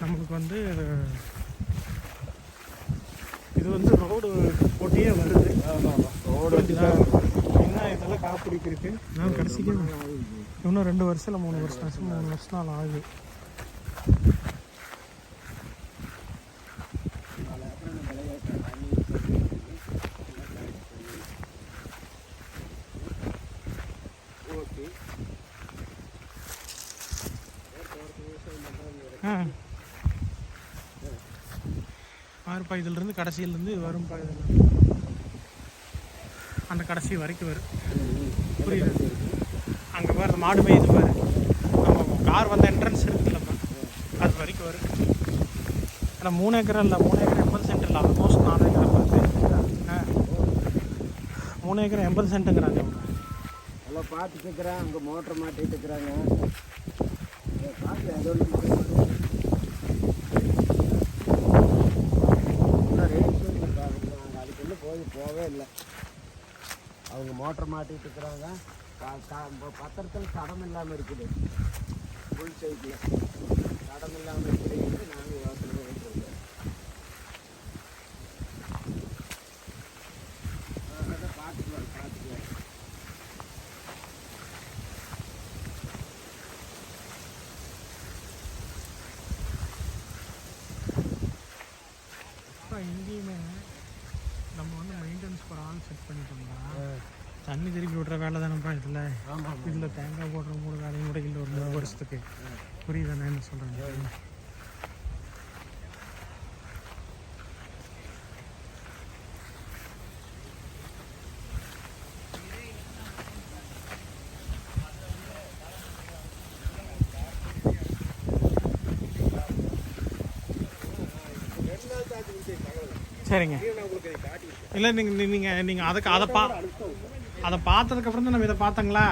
நம்மளுக்கு வந்து இது வந்து ரோடு போட்டியே வருது. ரோடு என்ன இதெல்லாம் காப்பிடிக்கு இருக்குது. நான் கடைசிக்கு இன்னும் 2 வருஷம் இல்லை 3 வருஷம் நாள் ஆகுது. ஆறுப்பா இதிலிருந்து கடைசியிலேருந்து வரும்பா. இதில் அந்த கடைசி வரைக்கும் வரும். புரியுது? அங்கே பாரு மாடு மேய்து பாரு. நம்ம கார் வந்த என்ட்ரன்ஸ் இருக்குல்லப்பா, அது வரைக்கும் வரும். ஆனால் 3 ஏக்கர் இல்லை, 3 ஏக்கர் 80 சென்ட் இல்லை, ஆல்மோஸ்ட் 4 ஏக்கர் பார்த்து 3 ஏக்கர் 80 சென்ட்டுங்கிறாங்க. எல்லாம் பார்த்துட்டு இருக்கிறேன். அங்கே மோட்டர் மாட்டிட்டு இருக்கிறாங்க. போவே இல்லை. அவங்க மோட்டர் மாட்டிட்டு இருக்கிறாங்க. பத்திரத்தில் தடம் இல்லாமல் இருக்குது. ஃபுல் சைக்கில் தடம் இல்லாமல் இருக்குது. நாங்கள் யோசனை வைக்கிறோம். பார்த்துக்குவாங்க. இங்கேயுமே நம்ம வந்து மெயின்டெனன்ஸ் ஒரு ஆள் செட் பண்ணிட்டோம்னா தண்ணி திருப்பி விட்ற வேலை தானேப்பா இதில். இதில் தேங்காய் போடுற 3 வேலையும் கூட இல்லை ஒரு 3 வருஷத்துக்கு. புரியுதா நான் என்ன சொல்கிறேன்? சரிங்க. இல்லை நீங்கள் அதை பார்த்ததுக்கப்புறம் தான் நம்ம இதை பார்த்தங்களா?